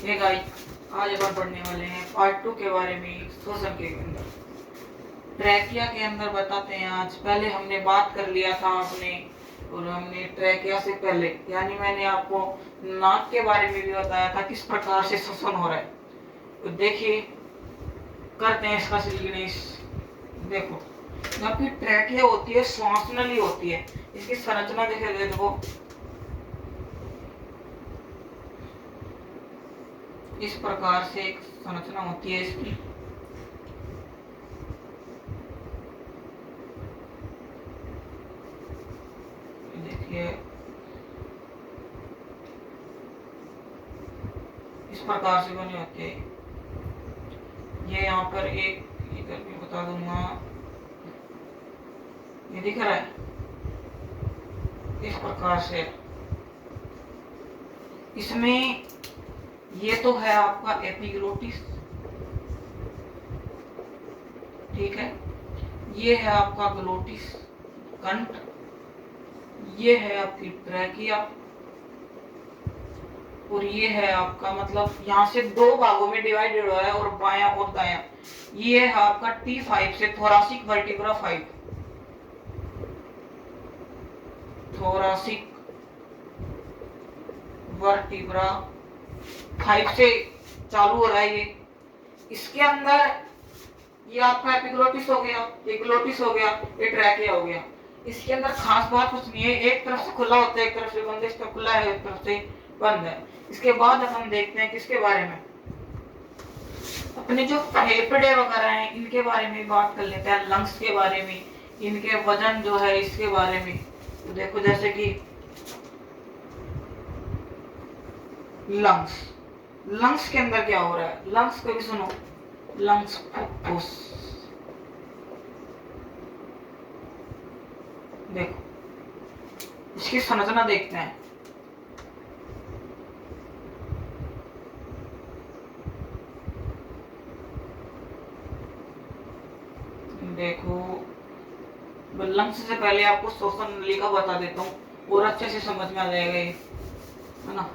ये गाइस, आज अपन पढ़ने वाले हैं पार्ट 2 के बारे में, श्वसन के अंदर ट्रैकिया के अंदर बताते हैं। आज पहले हमने बात कर लिया था आपने, और हमने ट्रैकिया से पहले यानी मैंने आपको नाक के बारे में भी बताया था किस प्रकार से श्वसन हो रहा है। तो देखिए, करते हैं इसका गणेश। देखो, आपकी ट्रैकिया होती है, श्वास नली होती है। इसकी संरचना देखे, देखो इस प्रकार से एक संरचना होती है इसकी। देखिए, इस प्रकार से बने होते हैं। ये यहाँ पर एक, इधर भी बता दूंगा, ये दिख रहा है इस प्रकार से। इसमें ये तो है आपका एपिग्लोटिस, ठीक है। ये है आपका ग्लोटिस कंठ, ये है आपकी ट्रैकिया, और ये है आपका, मतलब यहाँ से दो भागों में डिवाइडेड हुआ है, और बायां और दायां। ये है आपका T5 से थोरासिक वर्टिब्रा 5, थोरासिक वर्टिब्रा 5 से चालू हो रहा है ये। इसके अंदर ये आपका एपिग्लोटिस हो गया, ये ग्लोटिस हो गया, ये ट्रैकिया हो गया। इसके अंदर खास बात कुछ नहीं है, एक तरफ से खुला होता है, एक तरफ से बंद है। इसका खुला है, एक तरफ से बंद है। इसके बाद हम देखते हैं किसके बारे में, अपने जो फेफड़े वगैरह हैं इनके बारे में बात कर लेते हैं, लंग्स के बारे में, इनके वजन जो है इसके बारे में। तो देखो, जैसे कि लंग्स, लंग्स के अंदर क्या हो रहा है, लंग्स को भी सुनो, लंग्स फुफ्फुस। देखो, इसकी संरचना देखते हैं। देखो, लंग्स से पहले आपको श्वसन नली का बता देता हूँ और अच्छे से समझ में आ जाएगा ये, है ना।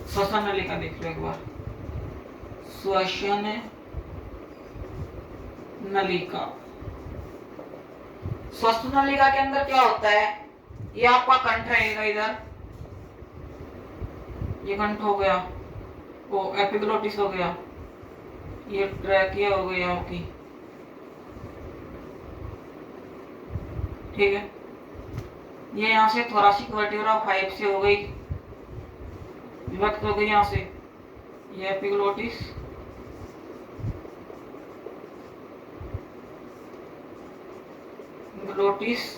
श्वसन नली का देख लो एक बार। श्वसन नलिका, श्वसन नलिका के अंदर क्या होता है, ये आपका कंठ रहेगा इधर, ये कंठ हो गया, वो एपिग्लोटिस हो गया, ये ट्रैकिया हो गई आपकी, ठीक है। ये यहाँ से थोरासिक वर्टिब्रा 5 से हो गई, विभक्त हो गई यहाँ से, ये एपिग्लोटिस, ग्लोटिस,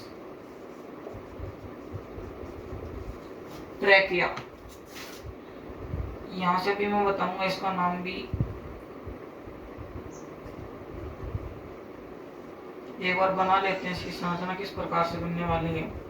ट्रैकिया। यहाँ से भी मैं बताऊंगा इसका नाम भी, एक बार बना लेते हैं इसकी संरचना किस प्रकार से बनने वाली है।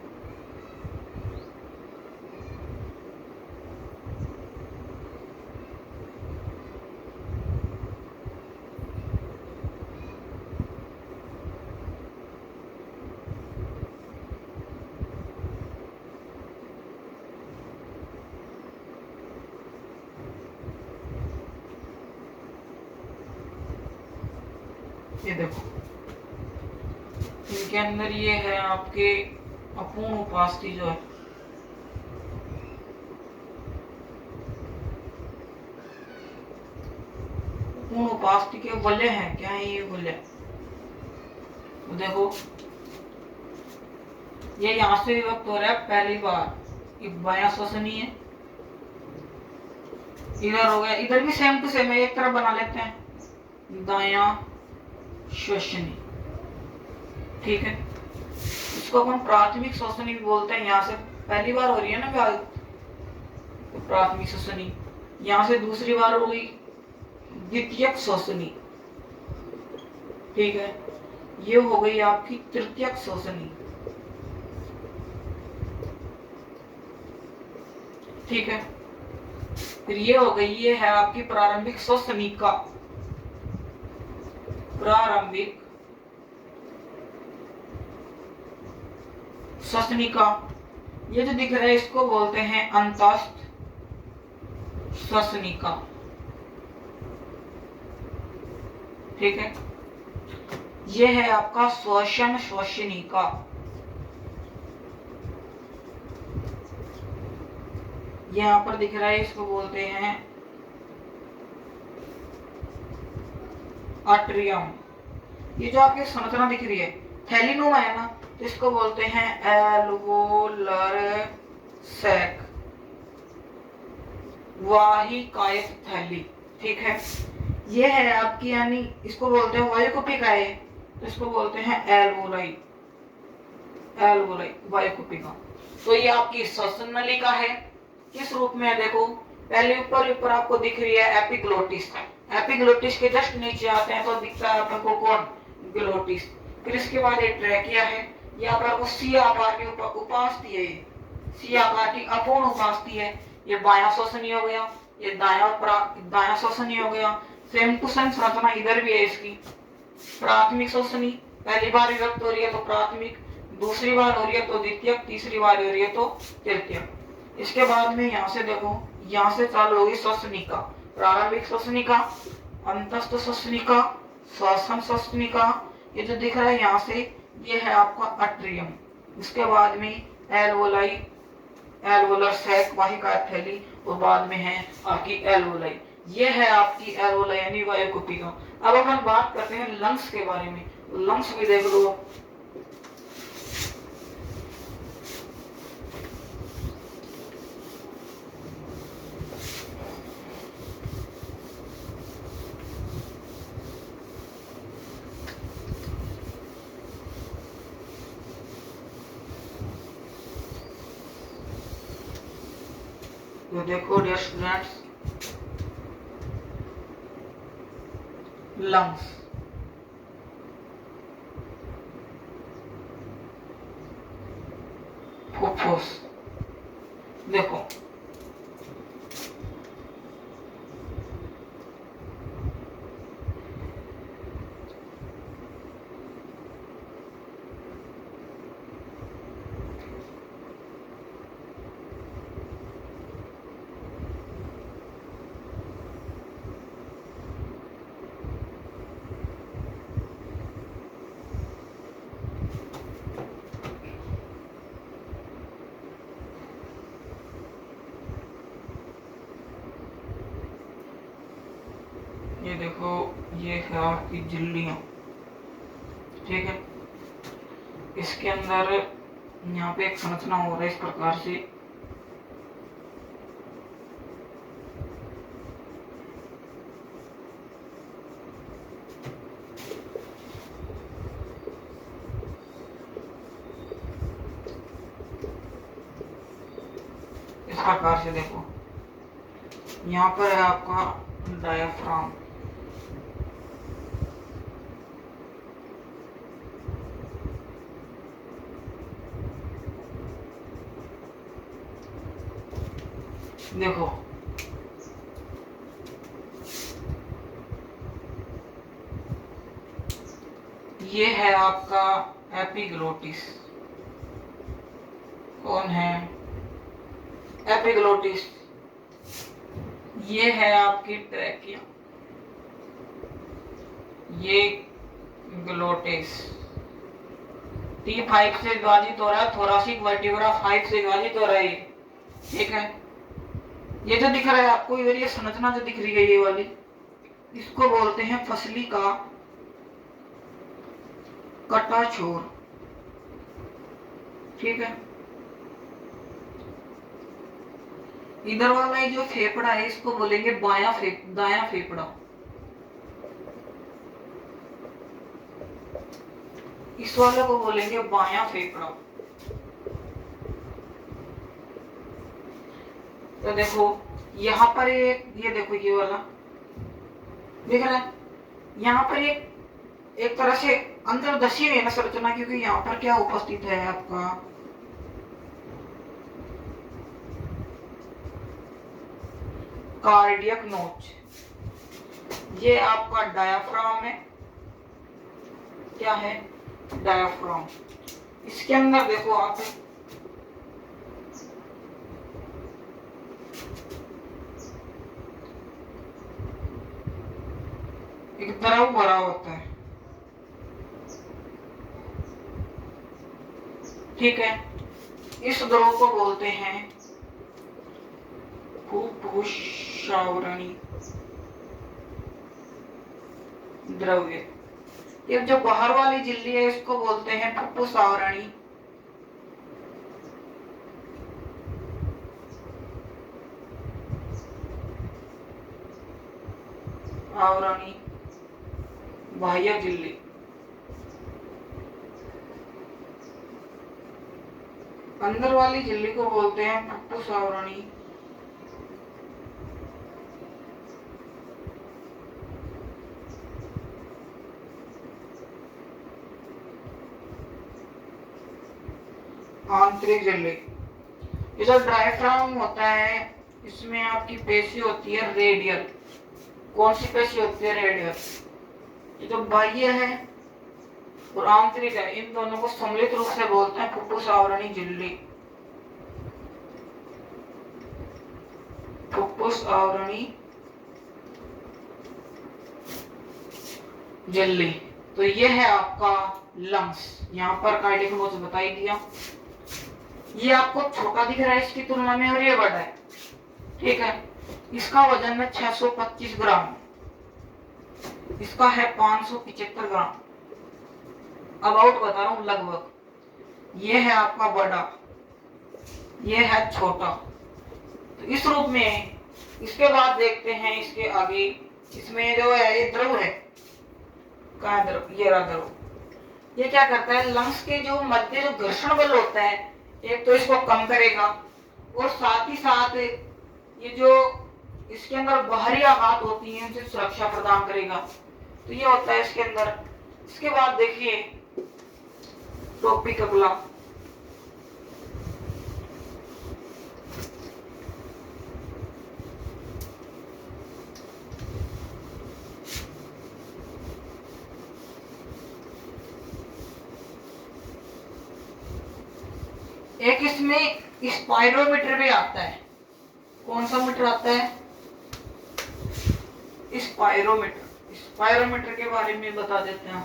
ये देखो, इनके अंदर ये है आपके अपूर्ण उपास्थि जो है, अपूर्ण उपास्थि के वलय हैं। क्या है ये वलय, तो देखो ये यहाँ से विभक्त हो रहा है पहली बार, ये बायां श्वसनी है, इधर हो गया, इधर भी सेम टू सेम है, एक तरफ बना लेते हैं, दायां श्वसनी, ठीक है। इसको अपन प्राथमिक श्वसनी भी बोलते हैं। यहाँ से पहली बार हो रही है ना तो प्राथमिक श्वसनी, यहाँ से दूसरी बार हो गई द्वितीयक श्वसनी, ठीक है। ये हो गई आपकी तृतीयक श्वसनी, ठीक है। फिर ये हो गई, ये है आपकी प्रारंभिक श्वसनिका, प्रारंभिक श्वसनिका। ये जो दिख रहा है इसको बोलते हैं अंतस्थ श्वसनिका। ठीक है, ये है आपका श्वसन श्वसनिका। यहाँ पर दिख रहा है, इसको बोलते हैं आट्रियम। ये जो आपकी संरचना दिख रही है थैलीनुमा है ना, तो इसको बोलते हैं एल्वोलर सैक, वाहिकायित थैली। ठीक है, ये है आपकी, यानी इसको बोलते हैं वायुकुपिका है, तो इसको बोलते हैं एल्वोलाई, एल्वोलाई वायुकुपिका। तो ये आपकी श्वसन नलिका है। किस रूप में है देखो, पहले ऊपर आपको दिख रही है एपिग्लोटिस। एपिग्लोटिस के जस्ट नीचे आते हैं तो दिखता है आपको कौन, ग्लोटिस। फिर इसके बाद ये ट्रैकिया है, यहाँ पर वो सी आकार की उपास्थि है, सी आकार की अपूर्ण उपास्थि है। ये बायां श्वसनी हो गया, ये दायां श्वसनी हो गया। सेम टू सेम संरचना इधर भी है इसकी। प्राथमिक श्वसनी, पहली बार विभक्त हो रही है तो प्राथमिक, दूसरी बार हो रही है तो द्वितीयक, तीसरी बार हो रही है तो तृतीयक। इसके बाद में यहाँ से देखो, यहाँ से चालू होगी श्वसनिका, प्रारंभिक श्वसनिका, अंतस्थ श्वसनिका, श्वसन श्वसनिका। ये जो दिख रहा है यहाँ से, ये है आपका अट्रियम। इसके बाद में एल्वोलाई, एल्वोलर सैक वाहिकायित थैली, और बाद में है आपकी एल्वोलाई। ये है आपकी एल्वोलाई यानी वायुकुपिका। अब अपन बात करते हैं लंग्स के बारे में। लंग्स भी देख लो, तो देखो डियर स्टूडेंट्स, लंग्स, फुफ्फुस, देखो ये देखो, ये है आपकी झिल्लियां। ठीक है, इसके अंदर यहाँ पे एक संरचना हो रहा है इस प्रकार से। इस प्रकार से देखो, यहाँ पर है आपका डायाफ्राम। देखो ये है आपका एपिग्लोटिस। कौन है एपिग्लोटिस? ये है आपकी ट्रैकिया, ये ग्लोटिस। T5 से विभाजित हो रहा है, थोरासिक वर्टिब्रा 5 से विभाजित हो रहा है। ठीक है, ये जो दिख रहा है आपको, ये संरचना जो दिख रही है ये वाली, इसको बोलते हैं फसली का कटा छोर। ठीक है, इधर वाला ये जो फेफड़ा है इसको बोलेंगे दायां फेफड़ा। इस वाले को बोलेंगे बायां फेफड़ा। तो देखो यहाँ पर ये देखो, ये वाला देख रहा है, यहाँ पर एक तरह से अंतर्दशी है ना संरचना, क्योंकि यहाँ पर क्या उपस्थित है आपका कार्डियक नोच। ये आपका डायाफ्राम है। क्या है? डायाफ्राम। इसके अंदर देखो आप, एक द्रव भरा होता है, ठीक है। इस द्रव को बोलते हैं फुफ्फुस आवरणी द्रव्य। ये जो बाहर वाली झिल्ली है इसको बोलते हैं फुफ्फुस आवरणी आवरणी बाह्य झिल्ली। अंदर वाली झिल्ली को बोलते हैं फुफ्फुस आवरणी आंतरिक झिल्ली। ये जो डायफ्राम होता है इसमें आपकी पेशी होती है रेडियल। कौन सी पेशी होती है? रेडियल। ये जो बाह्य है और आंतरिक है, इन दोनों को सम्मिलित रूप से बोलते हैं फुफ्फुस आवरणी झिल्ली। फुफ्फुस आवरणी झिल्ली। तो ये है आपका लंग्स। यहाँ पर कार्डियक नोज बता ही दिया। ये आपको छोटा दिख रहा है इसकी तुलना में और ये बड़ा है, ठीक है। इसका वजन है 625 ग्राम, इसका है 575 ग्राम। अबाउट बता रहा हूं, लगभग। ये है आपका बड़ा, ये है छोटा। तो इस रूप में इसके बाद देखते हैं इसके आगे। इसमें जो है ये द्रव है, कहाँ द्रव? ये रहा द्रव। ये क्या करता है? लंग्स के जो मध्य जो घर्षण बल होता है, एक तो इसको कम करेगा और साथ ही साथ ये जो इसके अंदर बाहरी आघात होती है उनसे सुरक्षा प्रदान करेगा। तो ये होता है इसके अंदर। इसके बाद देखिए टॉपिक अगला, एक इसमें स्पाइरोमीटर भी आता है। कौन सा मीटर आता है? स्पाइरोमीटर। स्पाइरोमीटर के बारे में बता देते हैं।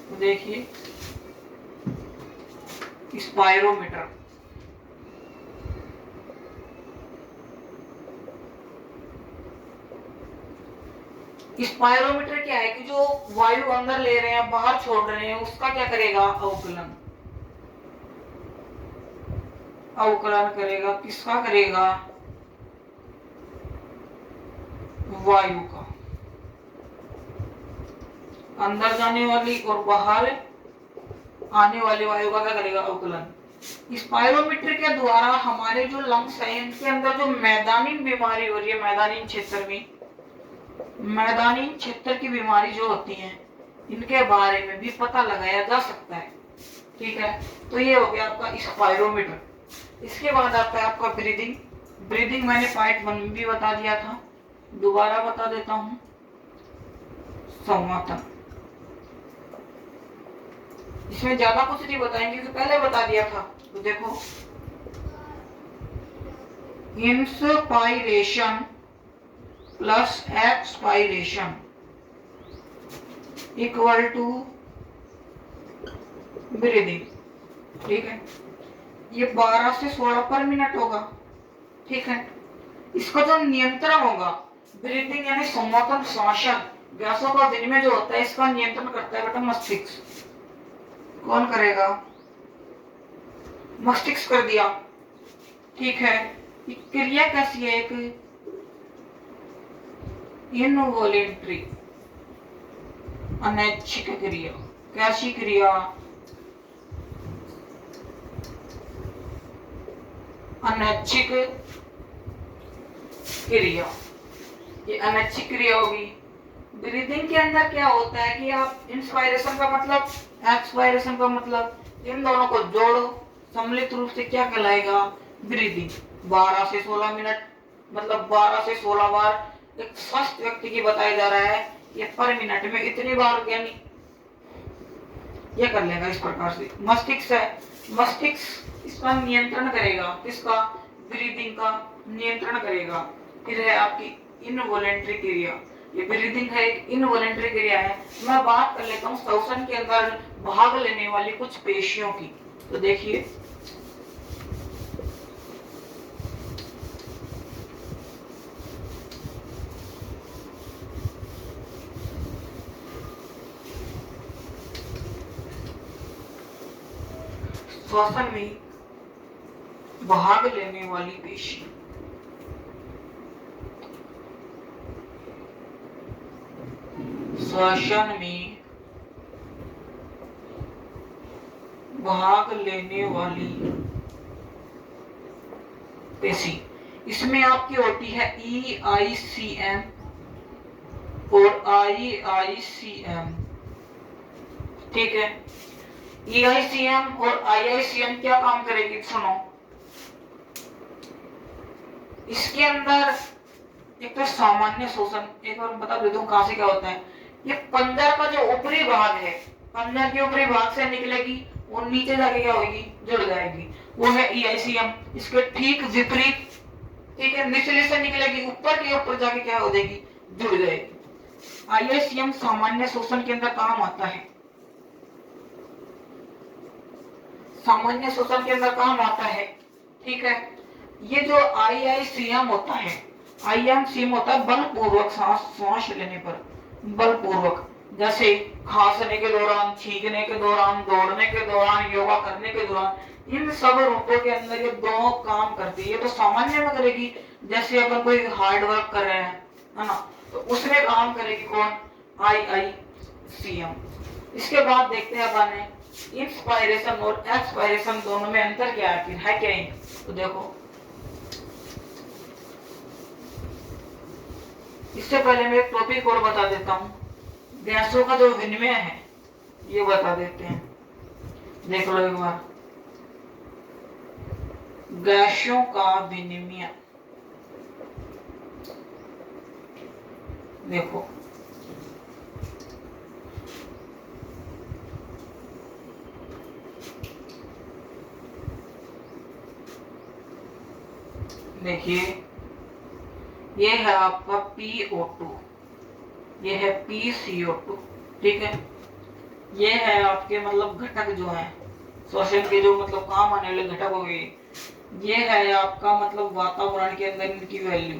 तो देखिए स्पाइरोमीटर, स्पाइरोमीटर क्या है कि जो वायु अंदर ले रहे हैं बाहर छोड़ रहे हैं उसका क्या करेगा? अवकलन। अवकलन करेगा। किसका करेगा? वायु का। अंदर जाने वाली और बाहर आने वाली वायु का क्या करेगा? अवकलन। स्पाइरोमीटर के द्वारा हमारे जो लंग्स हैं इनके अंदर जो मैदानी बीमारी हो रही है, मैदानी क्षेत्र में, मैदानी क्षेत्र की बीमारी जो होती है इनके बारे में भी पता लगाया जा सकता है, ठीक है। तो ये हो गया आपका स्पाइरोमीटर। इसके बाद आता है आपका ब्रीदिंग। ब्रीदिंग मैंने पार्ट 1 में भी बता दिया था, दोबारा बता देता हूं। संवातन, इसमें ज्यादा कुछ नहीं बताएंगे क्योंकि पहले बता दिया था। तो देखो inspiration plus expiration equal to breathing, ठीक है। ये 12 से 16 पर मिनट होगा, ठीक है। इसका जो नियंत्रण होगा, ब्रीदिंग यानी संवातन, श्वसन, गैसों का विनिमय जो होता है इसका नियंत्रण करता है बेटा मस्तिष्क। कौन करेगा? मस्तिष्क कर दिया, ठीक है। क्रिया कैसी है? एक इनवॉलेंट्री, अनैच्छिक क्रिया। कैसी क्रिया? अनैच्छिक क्रिया। ये अनैच्छिक क्रिया होगी। ब्रीदिंग के अंदर क्या होता है कि आप इंस्पायरेशन का मतलब, एक्सपायरेशन का मतलब, इन दोनों को जोड़ो, सम्मिलित रूप से क्या कहलाएगा? ब्रीदिंग। 12 से 16 मिनट मतलब 12 से 16 बार एक स्वस्थ व्यक्ति की बताया जा रहा है। ये पर मिनट में इतनी बार, यानी ये कर लेगा इस प्रकार से। मस्तिष्क है, मस्तिष्क इसका नियंत्रण करेगा। किसका? ब्रीदिंग का नियंत्रण करेगा। फिर है आपकी इनवॉलेंट्री क्रिया। ये ब्रीदिंग है, एक इनवॉलेंटरी क्रिया है। मैं बात कर लेता हूँ श्वसन के अंदर भाग लेने वाली कुछ पेशियों की। तो देखिए श्वसन में भाग लेने वाली पेशी, श्वसन में भाग लेने वाली पेशी, इसमें आपकी होती है EICM और IICM। ठीक है, EICM और IICM क्या काम करेगी सुनो। इसके अंदर एक तो सामान्य शोषण, एक बार बता देता हूँ कहां से क्या होता है। ये पंजर का जो ऊपरी भाग है, पंजर के ऊपरी भाग से निकलेगी और नीचे जाके क्या होगी, जुड़ जाएगी, वो है EICM। इसके ठीक विपरीत, ठीक है, निचले से निकलेगी ऊपर के ऊपर जाके क्या हो जाएगी, जुड़ जाएगी। IICM सामान्य शोषण के अंदर काम आता है, सामान्य शोषण के अंदर काम आता है। ठीक है, ये जो IICM होता है, IICM होता है बलपूर्वक सांस लेने पर, बलपूर्वक, जैसे खांसने के दौरान, छींकने के दौरान, दौड़ने के दौरान, योगा करने के दौरान, इन सब रूपों के अंदर ये दोनों काम करती है। ये तो सामान्य में करेगी, जैसे अपन कोई हार्ड वर्क कर रहे हैं, है ना, तो उसमें काम करेगी कौन, IICM। इसके बाद देखते हैं अपन इंस्पायरेशन और एक्सपायरेशन दोनों में अंतर क्या है क्या नहीं। तो देखो इससे पहले मैं एक टॉपिक और बता देता हूँ, गैसों का जो विनिमय है ये बता देते हैं। देख लो एक बार, गैसों का विनिमय देखो, देखिए ये है आपका PO2, ये है PCO2। ठीक है, ये है आपके मतलब घटक जो है श्वसन के, जो मतलब काम आने वाले घटक हो गए। ये है आपका मतलब वातावरण के अंदर इनकी वैल्यू,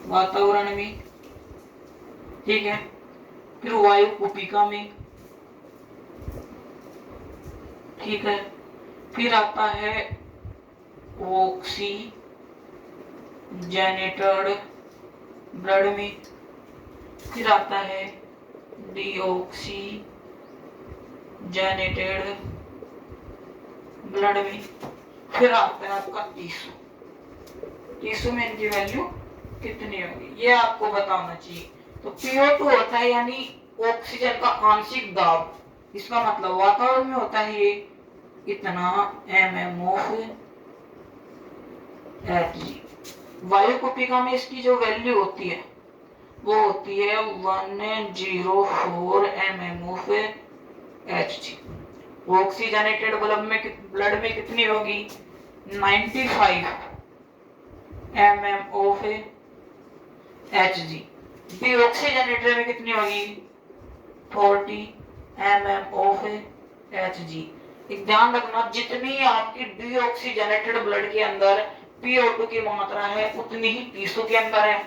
वातावरण में। ठीक है, फिर वायु कुपिका में। ठीक है, फिर आता है ऑक्सीजनेटेड ब्लड में, फिर आता है डीऑक्सीजनेटेड ब्लड में, फिर आता है आपका टिश्यू। टिश्यू में इनकी वैल्यू कितनी होगी ये आपको बताना चाहिए। तो PO2 होता है यानी ऑक्सीजन का आंशिक दाब, इसका मतलब वातावरण में होता है ये इतना mm of Hg। वायु कुपिका में इसकी जो वैल्यू होती है वो होती है 104 mm of Hg। Oxygenated blood में कितनी होगी, 95 mm of Hg। डीऑक्सीजनेटेड में कितनी होगी, 40 mm of Hg। एक ध्यान रखना, जितनी आपकी डीऑक्सीजनेटेड ब्लड के अंदर PO2 की मात्रा है उतनी ही टिश्यू के अंदर है।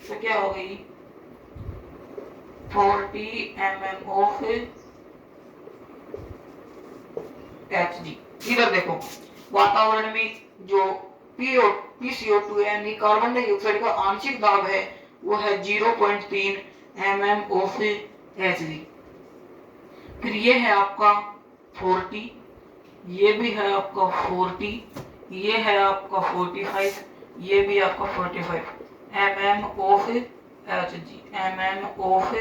तो क्या हो गई, 40 mm of Hg। इधर देखो वातावरण में जो PCO2 है यानी कार्बन डाइऑक्साइड का आंशिक दाब है वो है 0.3 mm of Hg। फिर ये है आपका 40, ये भी है आपका 40, ये है आपका 45, ये भी आपका 45 mm of Hg, mm of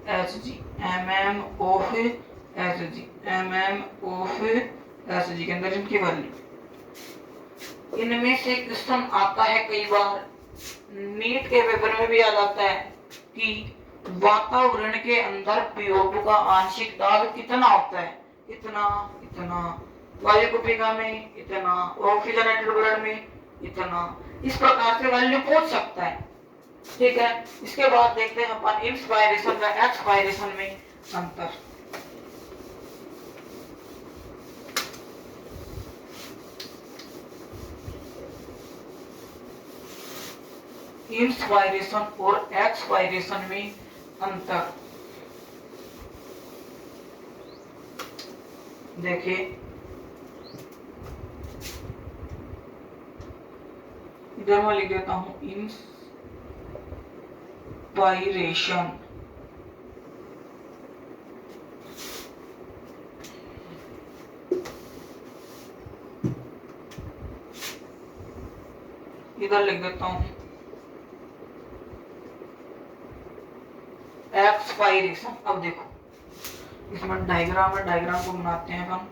Hg, mm of Hg, mm of Hg के अंदर इनकी वैल्यू। इनमें से क्वेश्चन आता है कई बार, नीट के पेपर में भी आ जाता है कि वातावरण के अंदर PO2 का आंशिक दाब कितना होता है, इतना इतना, वायु कुपिका में इतना, ऑक्सीजनेटेड ब्लड में इतना। इस प्रकार से वैल्यू पूछ सकता है। ठीक है। इसके बाद देखते हैं अपन इंस्पायरेशन व एक्सपायरेशन में अंतर। इंस्पायरेशन और एक्सपायरेशन में अंतर देखिए, इधर मैं लिख देता हूं इंस्पायरेशन, इधर लिख देता हूं एक्सपायरेशन। अब देखो इसमें डायग्राम है, डायग्राम को बनाते हैं हम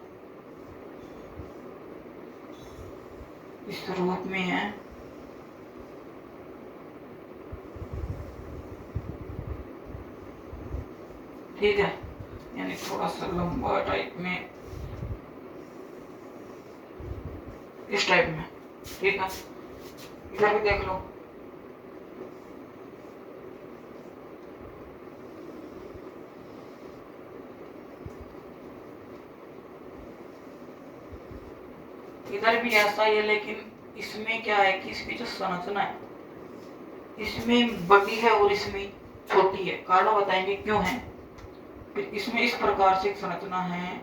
इस रूप में है। ठीक है, यानी थोड़ा सा लंबा टाइप में, इस टाइप में। ठीक है, इधर भी देख लो। इधर भी ऐसा ही है, लेकिन इसमें क्या है कि इसकी जो संरचना है इसमें बड़ी है और इसमें छोटी है। कारण बताएंगे क्यों है। फिर इसमें इस प्रकार से एक संरचना है,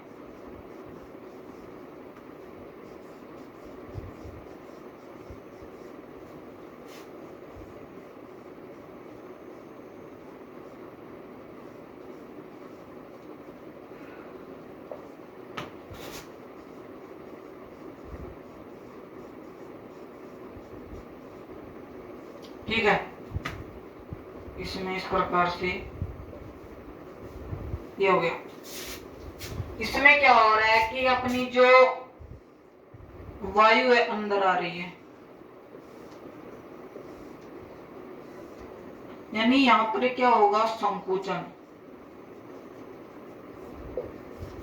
ठीक है। इसमें इस प्रकार से ये हो गया। इसमें क्या हो रहा है कि अपनी जो वायु है अंदर आ रही है, यानी यहां पर क्या होगा, संकुचन।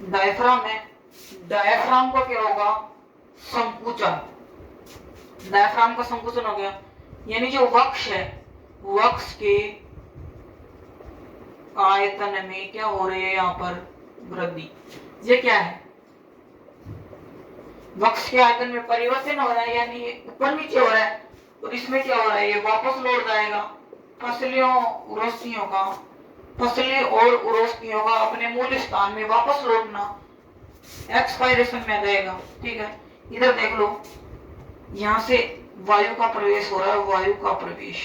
डायफ्राम है, डायफ्राम का क्या होगा, संकुचन। डायफ्राम का संकुचन हो गया, यानी जो वक्ष है, वक्ष के आयतन में क्या हो रही है, यहाँ पर वृद्धि। ये क्या है, वक्ष के आयतन में परिवर्तन हो रहा है, यानी ऊपर नीचे हो रहा है। और इसमें क्या हो रहा है, ये वापस लौट जाएगा। फसलियों उरोस्तियों का, फसलें और उरोस्तियों का अपने मूल स्थान में वापस लौटना एक्सपायरेशन में जाएगा। ठीक है, इधर देख लो, यहां से वायु का प्रवेश हो रहा है, वायु का प्रवेश।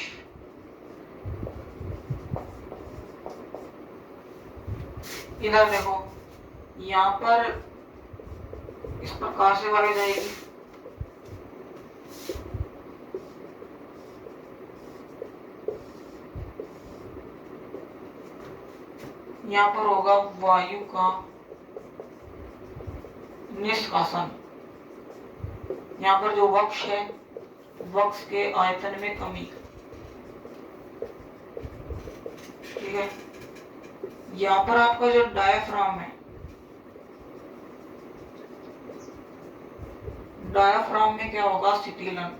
इधर देखो, यहां पर इस प्रकार से वायु जाएगी, यहां पर होगा वायु का निष्कासन। यहां पर जो वक्ष है, वक्ष के आयतन में कमी। ठीक है, यहां पर आपका जो डायफ्राम है, डायफ्राम में क्या होगा, शिथिलन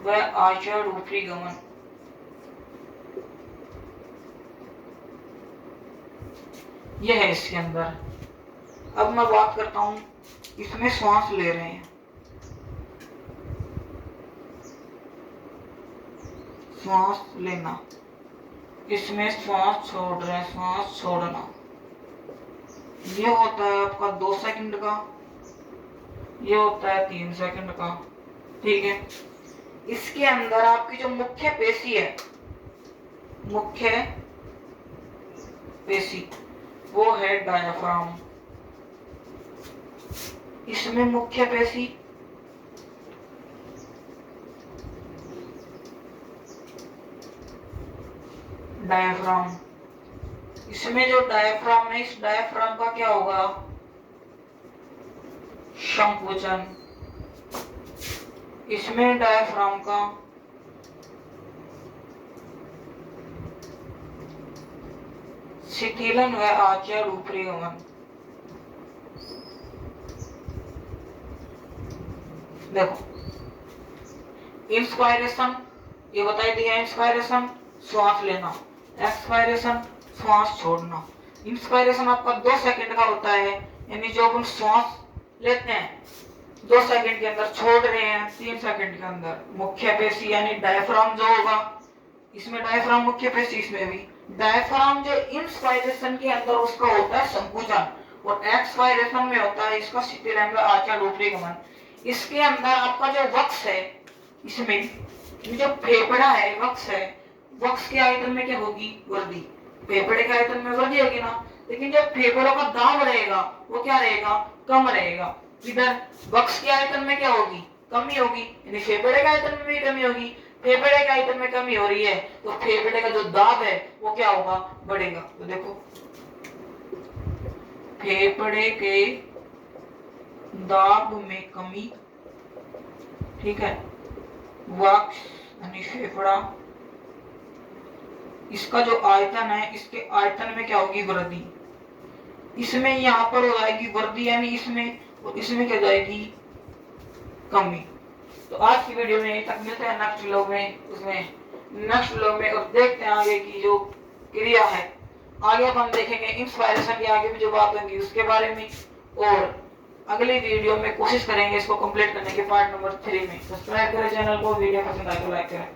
व आचरण ऊपरी गमन। यह है इसके अंदर। अब मैं बात करता हूं, इसमें श्वास ले रहे हैं, श्वास लेना, इसमें श्वास छोड़ रहे हैं, श्वास छोड़ना। ये होता है आपका 2 सेकंड का, ये होता है 3 सेकंड का। ठीक है, इसके अंदर आपकी जो मुख्य पेशी है, मुख्य पेशी, वो है डायफ्राम। इसमें मुख्य पेशी डायफ्राम, इसमें जो डायफ्राम है, इस डायफ्राम का क्या होगा, संकुचन। इसमें डायफ्राम का शिथिलन व आचरण ऊपरी गमन। देखो, इंस्पायरेशन ये बता दिया इंस्पायरेशन श्वास लेना, एक्सपायरेशन श्वास छोड़ना। इंस्पायरेशन आपका 2 सेकंड का होता है, यानी जो अपन श्वास लेते हैं 2 सेकंड के अंदर, छोड़ रहे हैं 3 सेकंड के अंदर। मुख्य पेशी यानी डायफ्राम जो होगा, इसमें डायफ्राम मुख्य पेशी, इसमें भी डायफ्राम जो इंस्पायरेशन के अंदर उसका होता है संकुचन, और एक्सपायरेशन में होता है इसका शिथिल आचार ऊपरी गमन। इसके अंदर आपका जो वक्ष है, इसमें जो फेफड़ा है, वक्ष है, वक्ष के आयतन में क्या होगी? वृद्धि। फेफड़े के आयतन में वृद्धि होगी ना, लेकिन जब फेफड़ों का दाब रहेगा वो क्या रहेगा? कम रहेगा। इधर वक्ष के आयतन में क्या होगी? कमी होगी, यानी फेफड़े के आयतन में भी कमी होगी। फेफड़े के आयतन में कमी हो रही है तो फेफड़े का जो दाब है वो क्या होगा? बढ़ेगा। तो देखो फेफड़े के दाब में कमी, ठीक है, वक्ष यानी फेफड़ा, इसका जो आयतन है, इसके आयतन में क्या होगी? वृद्धि। इसमें यहाँ पर हो जाएगी वृद्धि, यानी इसमें, और इसमें क्या जाएगी? कमी। तो आज की वीडियो में तक, मिलते हैं नेक्स्ट व्लॉग में, उसमें नेक्स्ट व्लॉग में, और देखते हैं आगे की जो क्रिया है। आगे अब हम देखेंगे इंस्पायरेशन की आगे भी जो बात होगी उसके बारे में, और अगली वीडियो में कोशिश करेंगे इसको कंप्लीट करने के पार्ट नंबर 3 में। सब्सक्राइब करें चैनल को, वीडियो पसंद आए तो लाइक करें।